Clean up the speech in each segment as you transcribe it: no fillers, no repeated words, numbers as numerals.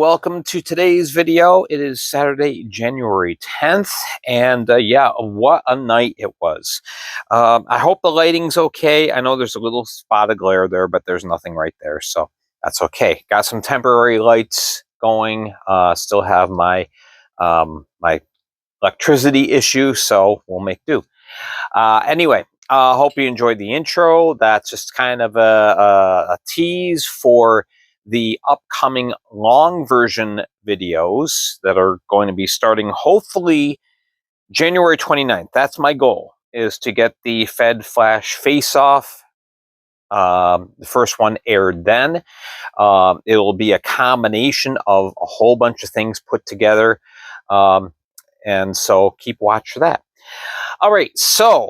welcome to today's video. It is Saturday, January 10th, and yeah, what a night it was. I hope the lighting's okay. I know there's a little spot of glare there, but there's nothing right there, so that's okay. Got some temporary lights going. Still have my my electricity issue, so we'll make do. Anyway, hope you enjoyed the intro. That's just kind of a tease for the upcoming long version videos that are going to be starting hopefully January 29th. That's my goal, is to get the Fed Flash Face-Off. The first one aired then. It will be a combination of a whole bunch of things put together. And so keep watch for that. All right, so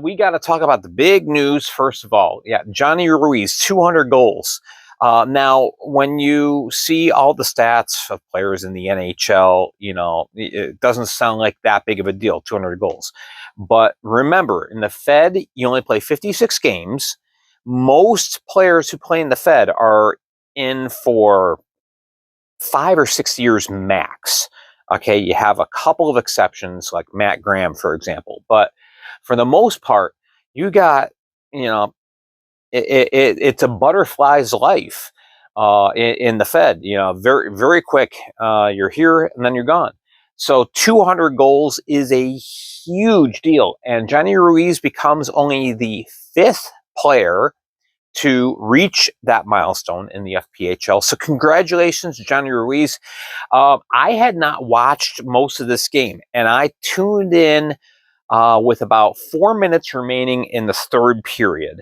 we got to talk about the big news first of all. Yeah, Johnny Ruiz, 200 goals. Now, when you see all the stats of players in the NHL, you know, it doesn't sound like that big of a deal, 200 goals. But remember, in the Fed, you only play 56 games. Most players who play in the Fed are in for 5 or 6 years max. Okay, you have a couple of exceptions, like Matt Graham, for example. But for the most part, you got, you know, it's a butterfly's life in the Fed. You know, very, very quick. You're here and then you're gone. So 200 goals is a huge deal. And Johnny Ruiz becomes only the 5th player to reach that milestone in the FPHL. So congratulations, Johnny Ruiz. I had not watched most of this game, and I tuned in with about 4 minutes remaining in the third period,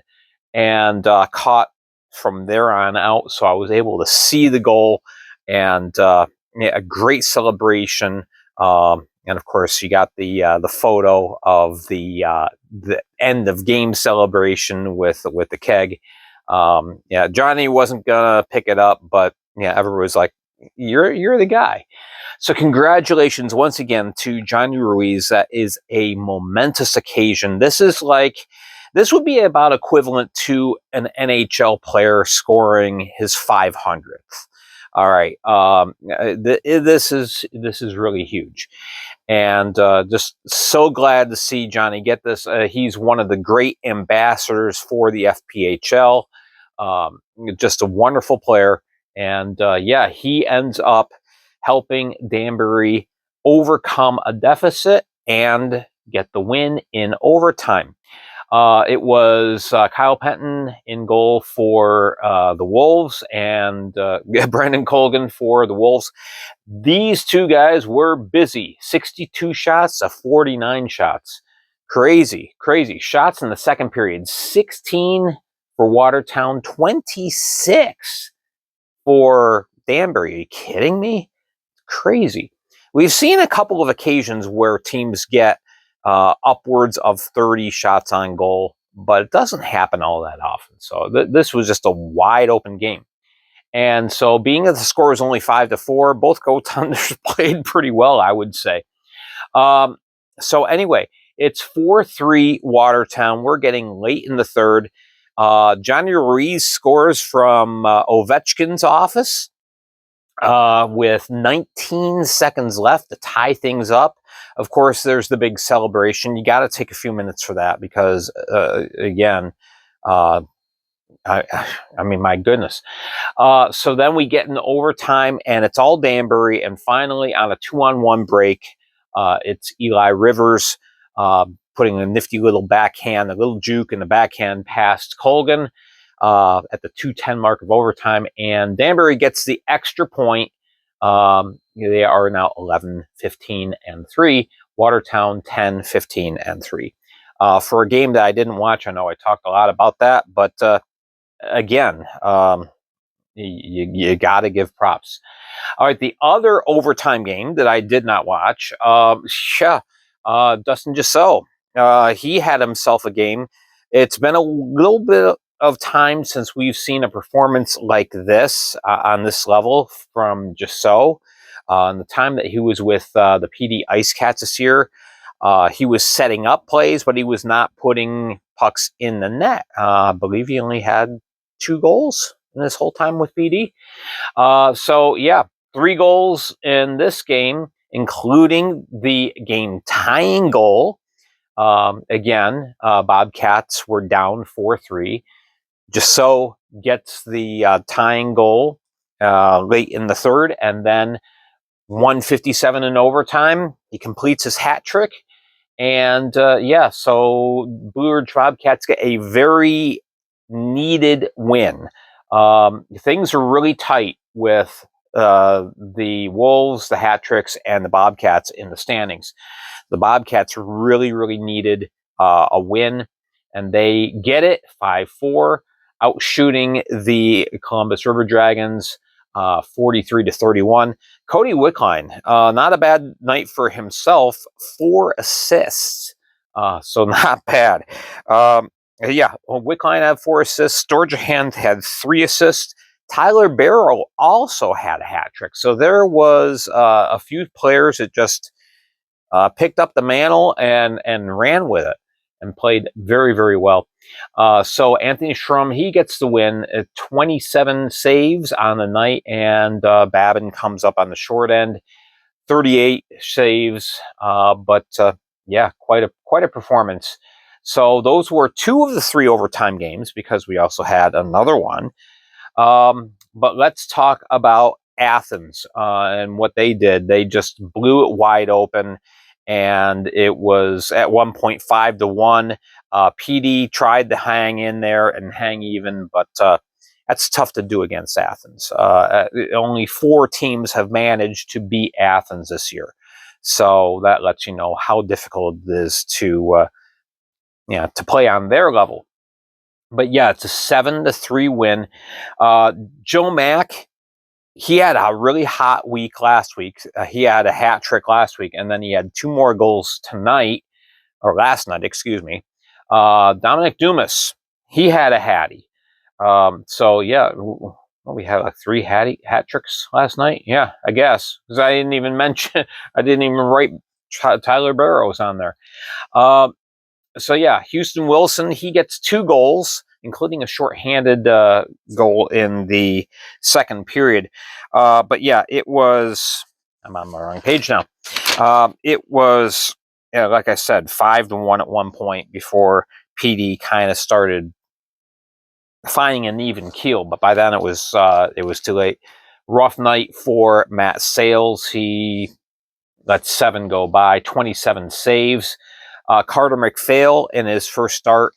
and caught from there on out. So I was able to see the goal, and yeah, a great celebration. And of course, you got the photo of the end of game celebration with the keg. Yeah, Johnny wasn't gonna pick it up, but yeah, everyone was like, "You're the guy." So congratulations once again to Johnny Ruiz. That is a momentous occasion. This would be about equivalent to an NHL player scoring his 500th. All right, this is really huge, and just so glad to see Johnny get this. He's one of the great ambassadors for the FPHL. Just a wonderful player, and yeah, he ends up helping Danbury overcome a deficit and get the win in overtime. It was Kyle Penton in goal for the Wolves, and Brandon Colgan for the Wolves. These two guys were busy. 62 shots to 49 shots. Crazy, crazy. Shots in the second period. 16 for Watertown, 26 for Danbury. Are you kidding me? Crazy. We've seen a couple of occasions where teams get upwards of 30 shots on goal, but it doesn't happen all that often. So this was just a wide open game. And so being that the score is only 5-4, both goaltenders played pretty well, I would say. So anyway, it's 4-3 Watertown. We're getting late in the third. Johnny Ruiz scores from Ovechkin's office with 19 seconds left to tie things up. Of course, there's the big celebration. You got to take a few minutes for that because, again, I mean, my goodness. So then we get into overtime, and it's all Danbury. And finally, on a 2-on-1 break, it's Eli Rivers putting a nifty little backhand, a little juke in the backhand past Colgan at the 2:10 mark of overtime. And Danbury gets the extra point. They are now 11-15-3. Watertown 10-15-3. For a game that I didn't watch, I know I talked a lot about that, but again, you got to give props. All right, the other overtime game that I did not watch, Dustin Giseau. He had himself a game. It's been a little bit of time since we've seen a performance like this on this level from Giseau. In the time that he was with the PD Ice Cats this year, he was setting up plays, but he was not putting pucks in the net. I believe he only had 2 goals in this whole time with PD. So yeah, 3 goals in this game, including the game-tying goal. Again, Bobcats were down 4-3. Just gets the tying goal late in the third, and then 1:57 in overtime. He completes his hat trick. And so Blue Ridge Bobcats get a very needed win. Things are really tight with the Wolves, the hat tricks, and the Bobcats in the standings. The Bobcats really, really needed a win, and they get it 5-4, outshooting the Columbus River Dragons 43-31. Cody Wickline, not a bad night for himself, 4 assists, so not bad. Wickline had 4 assists. Storjahan had 3 assists. Tyler Barrow also had a hat trick. So there was a few players that just picked up the mantle and ran with it and played very, very well. So Anthony Schrum, he gets the win at 27 saves on the night, and Babin comes up on the short end, 38 saves. Quite a performance. So those were 2 of the 3 overtime games, because we also had another one. But let's talk about Athens and what they did. They just blew it wide open, and it was at 1.5-1. PD tried to hang in there and hang even, but that's tough to do against Athens. Only 4 teams have managed to beat Athens this year, so that lets you know how difficult it is to play on their level. But yeah, it's a 7-3 win. Joe Mack, he had a really hot week last week. He had a hat trick last week, and then he had 2 more goals last night, excuse me. Dominic Dumas, he had a hattie. We had like 3 hat tricks last night. Yeah, I guess, because I didn't even write Tyler Barrows on there. Houston Wilson, he gets 2 goals, including a shorthanded goal in the second period. It was, I'm on the wrong page now. It was, like I said, 5-1 at one point before PD kind of started finding an even keel, but by then it was too late. Rough night for Matt Sales. He let 7 go by, 27 saves. Carter McPhail, in his first start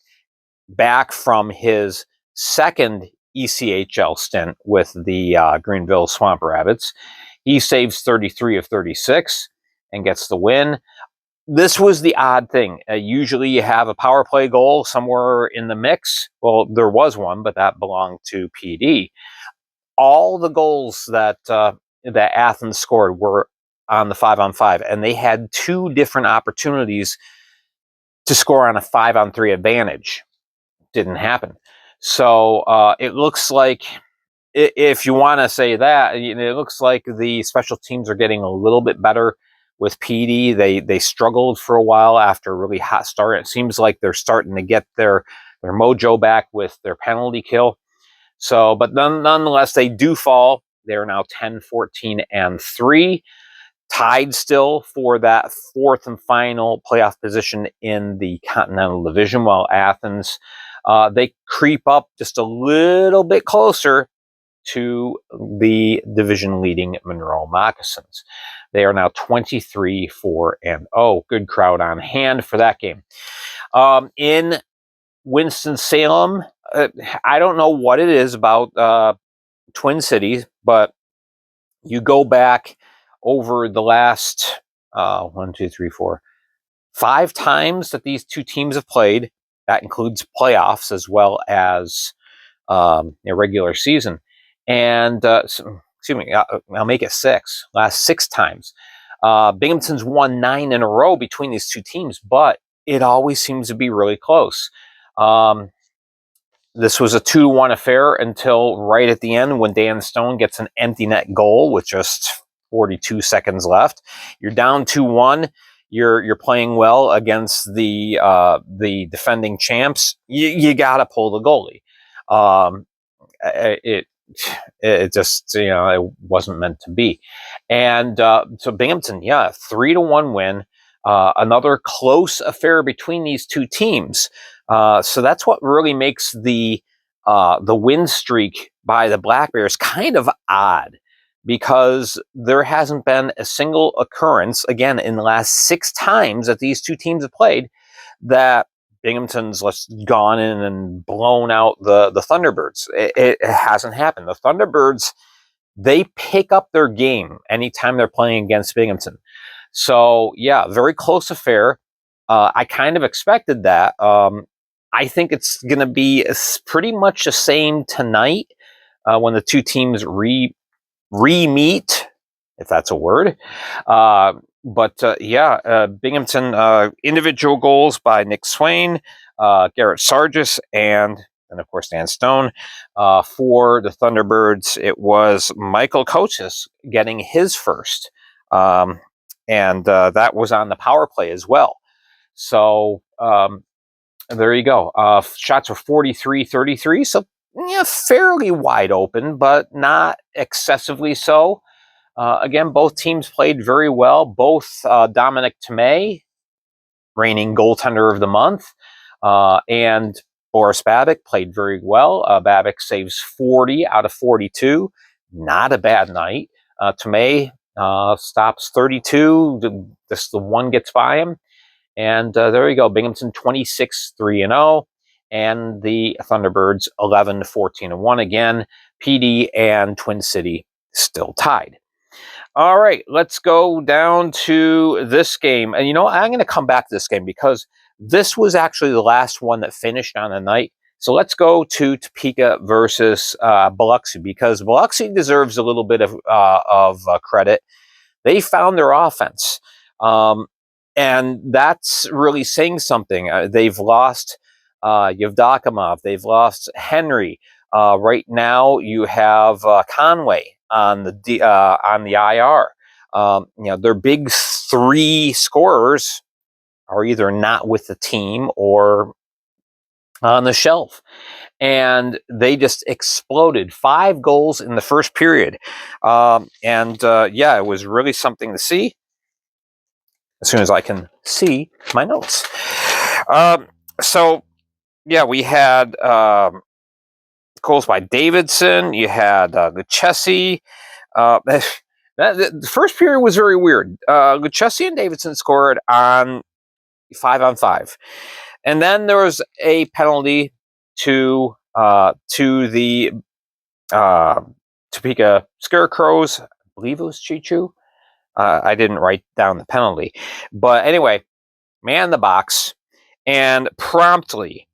back from his second ECHL stint with the Greenville Swamp Rabbits, he saves 33 of 36 and gets the win. This was the odd thing. Usually you have a power play goal somewhere in the mix. Well, there was one, but that belonged to PD. All the goals that Athens scored were on the 5-on-5, and they had 2 different opportunities to score on a 5-on-3 advantage. Didn't happen. So it looks like, if you want to say that, it looks like the special teams are getting a little bit better with PD. They struggled for a while after a really hot start. It seems like they're starting to get their mojo back with their penalty kill. So, but nonetheless, they do fall. They're now 10-14-3. Tied still for that 4th and final playoff position in the Continental Division, while Athens, they creep up just a little bit closer to the division-leading Monroe Moccasins. They are now 23-4-0. Good crowd on hand for that game. In Winston-Salem, I don't know what it is about Twin Cities, but you go back over the last 5 times that these 2 teams have played. That includes playoffs as well as a regular season. And I'll make it 6. Last 6 times. Binghamton's won 9 in a row between these 2 teams, but it always seems to be really close. This was a 2-1 affair until right at the end, when Dan Stone gets an empty net goal with just 42 seconds left. You're down 2-1. You're playing well against the defending champs. You got to pull the goalie. it just, it wasn't meant to be. And so Binghamton, 3-1 win. Another close affair between these two teams. So that's what really makes the win streak by the Black Bears kind of odd, because there hasn't been a single occurrence, again, in the last 6 times that these two teams have played, that Binghamton's gone in and blown out the Thunderbirds. It hasn't happened. The Thunderbirds, they pick up their game anytime they're playing against Binghamton. So, yeah, very close affair. I kind of expected that. I think it's going to be pretty much the same tonight when the two teams re-meet, if that's a word. Binghamton, individual goals by Nick Swain, Garrett Sargis, and of course Dan Stone. For the Thunderbirds, it was Michael Kochis getting his first. And that was on the power play as well. So there you go. Shots were 43-33, so fairly wide open, but not excessively so. Again, both teams played very well. Both Dominic Tomei, reigning goaltender of the month, and Boris Babic played very well. Babic saves 40 out of 42. Not a bad night. Tomei stops 32. Just the one gets by him. And there you go. Binghamton 26-3-0. And the Thunderbirds 11-14-1 again. PD and Twin City still tied. All right, let's go down to this game. And I'm going to come back to this game because this was actually the last one that finished on the night. So let's go to Topeka versus Biloxi, because Biloxi deserves a little bit of credit. They found their offense. And that's really saying something. They've lost Yevdokimov. They've lost Henry. Right now, you have Conway on the IR. Their big 3 scorers are either not with the team or on the shelf. And they just exploded. 5 goals in the first period. It was really something to see. As soon as I can see my notes. We had goals by Davidson. You had Lucchesi. The first period was very weird. Lucchesi and Davidson scored on 5-on-5. And then there was a penalty to the Topeka Scarecrows. I believe it was Chichu. I didn't write down the penalty. But anyway, man the box. And promptly,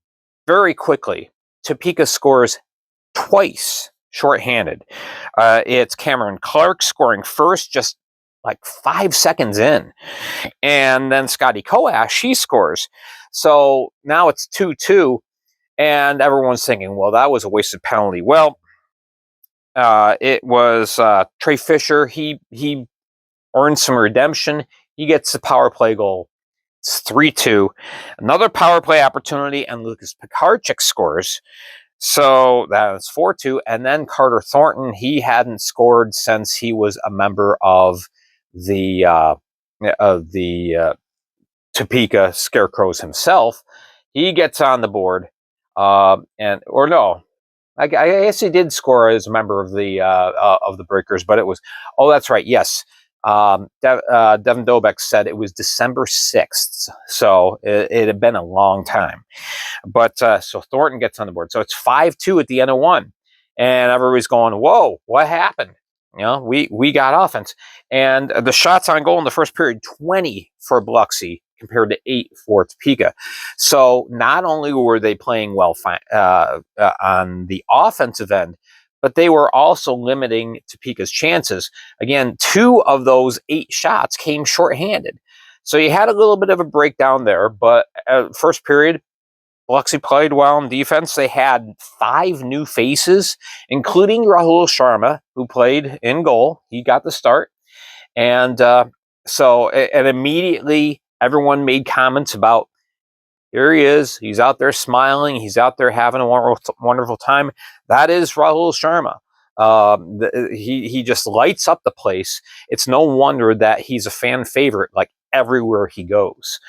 very quickly, Topeka scores twice shorthanded. It's Cameron Clark scoring first, just like 5 seconds in. And then Scotty Koash, he scores. So now it's 2-2. And everyone's thinking, well, that was a wasted penalty. Well, it was Trey Fisher. He earned some redemption. He gets the power play goal. It's 3-2. Another power play opportunity, and Lucas Pekarchik scores. So that's 4-2. And then Carter Thornton, he hadn't scored since he was a member of the Topeka Scarecrows himself. He gets on the board. I guess he did score as a member of the Breakers, but it was, that's right, yes. Devin Dobek said it was December 6th, so it had been a long time. But so Thornton gets on the board. So it's 5-2 at the end of 1. And everybody's going, whoa, what happened? We got offense. And the shots on goal in the first period, 20 for Biloxi compared to 8 for Topeka. So not only were they playing well on the offensive end, but they were also limiting Topeka's chances. Again, 2 of those 8 shots came shorthanded. So you had a little bit of a breakdown there, but first period, Biloxi played well in defense. They had 5 new faces, including Rahul Sharma, who played in goal. He got the start. And immediately everyone made comments about, here he is. He's out there smiling. He's out there having a wonderful time. That is Rahul Sharma. He just lights up the place. It's no wonder that he's a fan favorite, like everywhere he goes.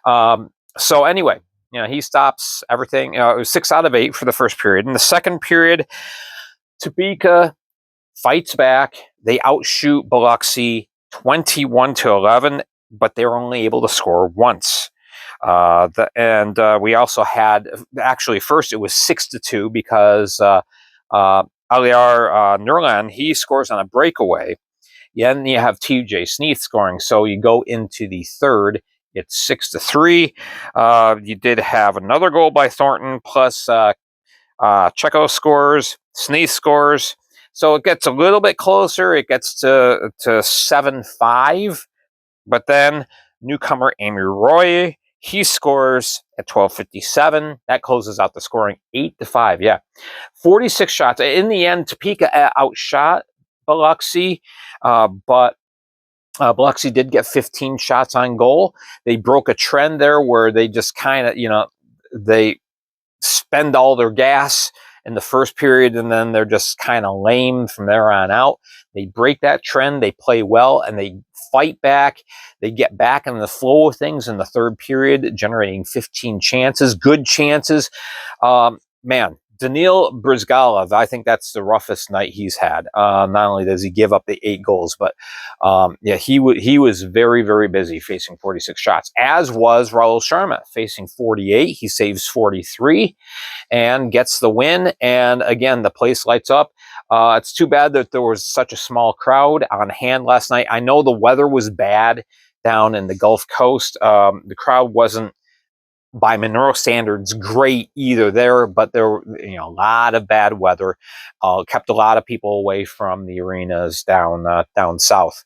So anyway, he stops everything. It was 6 out of 8 for the first period. In the second period, Topeka fights back. They outshoot Biloxi 21-11, but they're only able to score once. We also had, actually, first it was 6-2 because Aliar Nurlan, he scores on a breakaway. Then you have TJ Sneath scoring. So you go into the third, it's 6-3. You did have another goal by Thornton, plus Checo scores, Sneath scores. So it gets a little bit closer. It gets to 7-5. But then newcomer Amy Roy, he scores at 12:57. That closes out the scoring 8-5. Yeah, 46 shots. In the end, Topeka outshot Biloxi, but Biloxi did get 15 shots on goal. They broke a trend there where they just kind of, they spend all their gas in the first period, and then they're just kind of lame from there on out. They break that trend. They play well, and they fight back. They get back in the flow of things in the third period, generating 15 chances, good chances. Man, Daniil Brizgalov, I think that's the roughest night he's had. Not only does he give up the 8 goals, but he was very, very busy, facing 46 shots, as was Raul Sharma, facing 48. He saves 43 and gets the win. And again, the place lights up. It's too bad that there was such a small crowd on hand last night. I know the weather was bad down in the Gulf Coast. The crowd wasn't, by Monroe standards, great either there, but there were a lot of bad weather, kept a lot of people away from the arenas down south.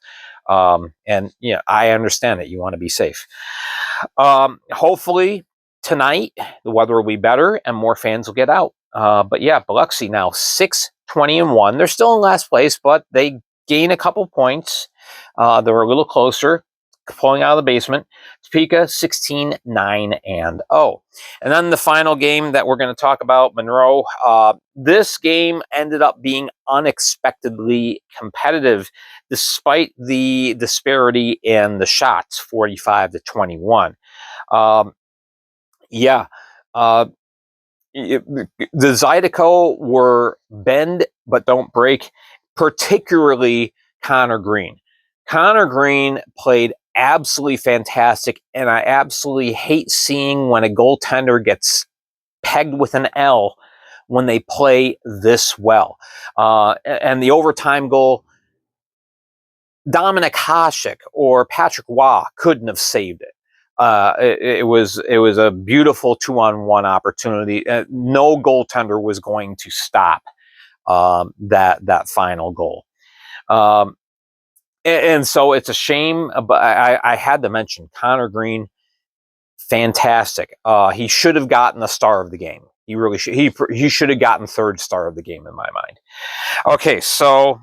And I understand that you want to be safe. Hopefully tonight the weather will be better and more fans will get out. But yeah, Biloxi now 6-20-1. They're still in last place, but they gain a couple points. They're a little closer, pulling out of the basement. Topeka 16-9-0. And then the final game that we're going to talk about, Monroe. This game ended up being unexpectedly competitive, despite the disparity in the shots, 45-21. The Zydeco were bend but don't break, particularly Connor Green. Connor Green played absolutely fantastic, and I absolutely hate seeing when a goaltender gets pegged with an L when they play this well. And the overtime goal, Dominic Hasek or Patrick Waugh couldn't have saved it. It was a beautiful 2-on-1 opportunity. No goaltender was going to stop that final goal. And so it's a shame, but I had to mention Connor Green, fantastic. He should have gotten the star of the game. He really should. He should have gotten third star of the game in my mind. Okay, so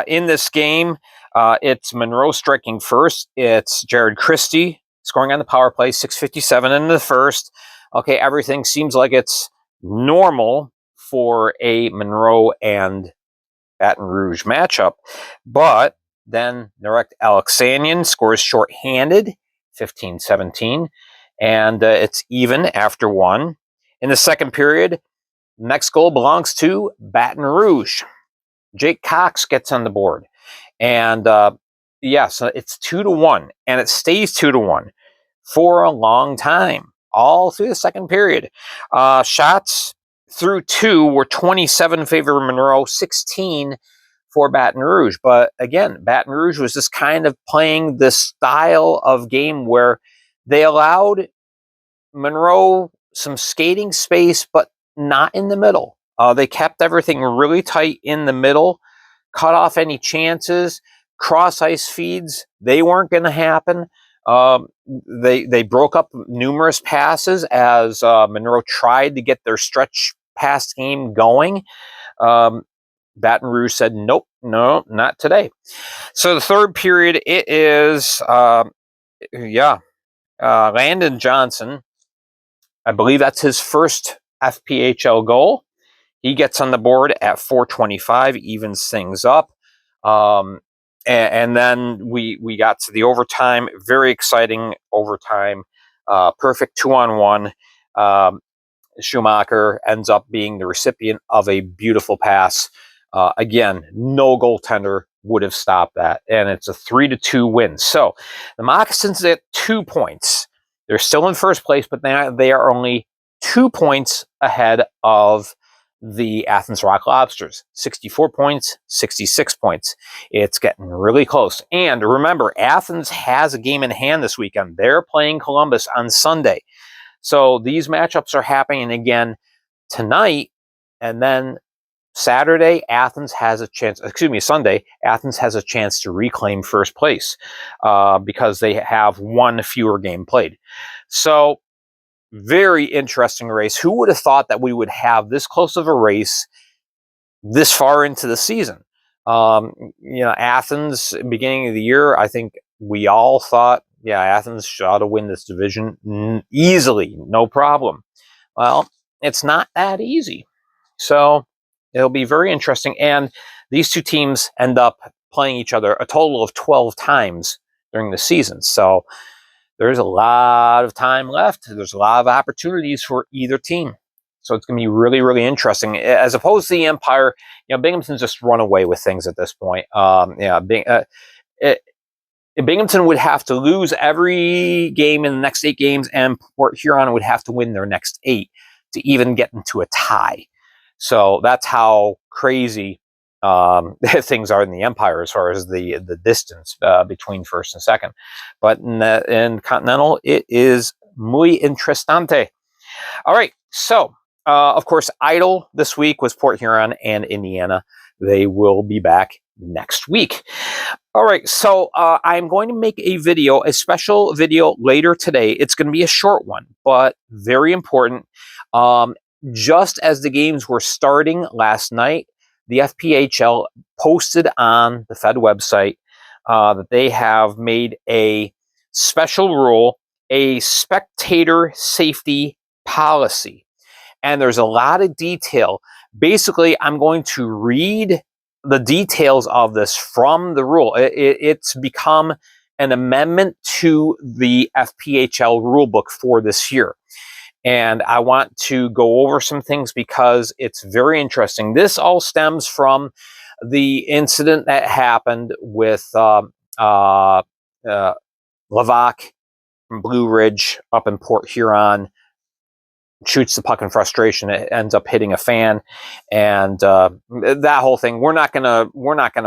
in this game, it's Monroe striking first. It's Jared Christie scoring on the power play, 6:57 in the first. Okay, everything seems like it's normal for a Monroe and Baton Rouge matchup, but then Narek Alexanian scores shorthanded, 15-17, and it's even after 1. In the second period, next goal belongs to Baton Rouge. Jake Cox gets on the board. And so it's 2-1, and it stays 2-1 for a long time, all through the second period. Shots through 2 were 27 in favor of Monroe, 16 for Baton Rouge. But again, Baton Rouge was just kind of playing this style of game where they allowed Monroe some skating space, but not in the middle. They kept everything really tight in the middle, cut off any chances. Cross ice feeds, they weren't going to happen. They broke up numerous passes as Monroe tried to get their stretch pass game going. Baton Rouge said, nope, no, not today. So the third period, it is, Landon Johnson. I believe that's his first FPHL goal. He gets on the board at 425, evens things up. And then we got to the overtime, very exciting overtime, perfect 2-on-1. Schumacher ends up being the recipient of a beautiful pass. Again, no goaltender would have stopped that, and it's a 3-2 win. So the Moccasins at 2 points. They're still in first place, but they are only 2 points ahead of the Athens Rock Lobsters. 64 points, 66 points. It's getting really close. And remember, Athens has a game in hand this weekend. They're playing Columbus on Sunday. So these matchups are happening again tonight, and then Saturday, Athens has a chance, Sunday, Athens has a chance to reclaim first place because they have one fewer game played. So very interesting race. Who would have thought that we would have this close of a race this far into the season? Athens, beginning of the year, I think we all thought, yeah, Athens ought to win this division easily, no problem. Well, it's not that easy. So it'll be very interesting. And these two teams end up playing each other a total of 12 times during the season. So there's a lot of time left. There's a lot of opportunities for either team. So it's going to be really, really interesting. As opposed to the Empire, Binghamton's just run away with things at this point. Binghamton would have to lose every game in the next 8 games, and Port Huron would have to win their next 8 to even get into a tie. So that's how crazy things are in the Empire as far as the distance between first and second. But in Continental, it is muy interesante. All right, so of course, idle this week was Port Huron and Indiana. They will be back next week. All right, so I'm going to make a special video later today. It's going to be a short one, but very important. Just as the games were starting last night, the FPHL posted on the Fed website that they have made a special rule, a spectator safety policy. And there's a lot of detail. Basically, I'm going to read the details of this from the rule. It's become an amendment to the FPHL rulebook for this year. And I want to go over some things because it's very interesting. This all stems from the incident that happened with Levac from Blue Ridge up in Port Huron. Shoots the puck in frustration. It ends up hitting a fan, and that whole thing. We're not gonna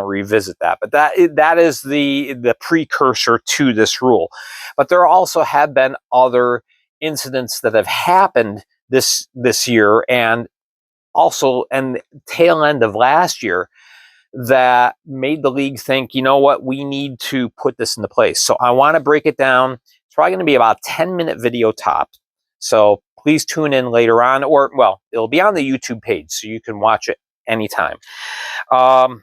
revisit that, but that is the precursor to this rule. But there also have been other incidents that have happened this year, and also and tail end of last year, that made the league think, you know what, we need to put this into place. So I want to break it down. It's probably going to be about a 10-minute video top. So please tune in later on, or, well, it'll be on the YouTube page, so you can watch it anytime. And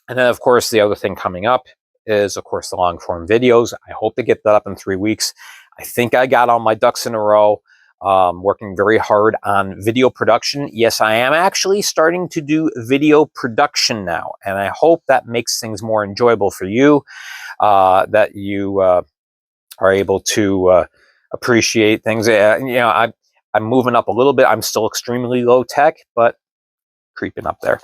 then, of course, the other thing coming up is, of course, the long-form videos. I hope to get that up in 3 weeks. I think I got all my ducks in a row, working very hard on video production. Yes, I am actually starting to do video production now, and I hope that makes things more enjoyable for you, that you are able to appreciate things. I'm moving up a little bit. I'm still extremely low tech, but creeping up there.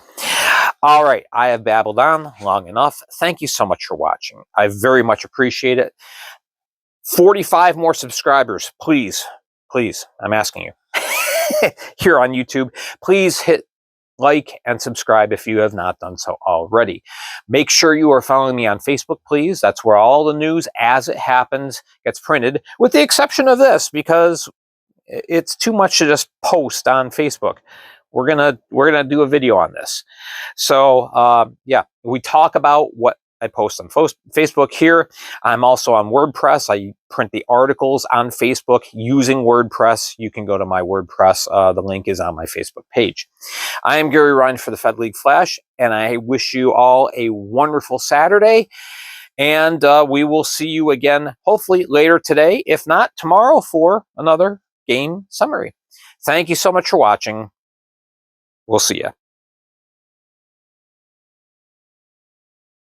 All right, I have babbled on long enough. Thank you so much for watching. I very much appreciate it. 45 more subscribers, please, I'm asking you, here on YouTube. Please hit like and subscribe if you have not done so already. Make sure you are following me on Facebook, please. That's where all the news as it happens gets printed, with the exception of this, because it's too much to just post on Facebook. We're gonna do a video on this. So yeah, we talk about what I post on Facebook here. I'm also on WordPress. I print the articles on Facebook using WordPress. You can go to my WordPress. The link is on my Facebook page. I am Gary Ryan for the Fed League Flash, and I wish you all a wonderful Saturday. And we will see you again, hopefully later today, if not tomorrow, for another game summary. Thank you so much for watching. We'll see you.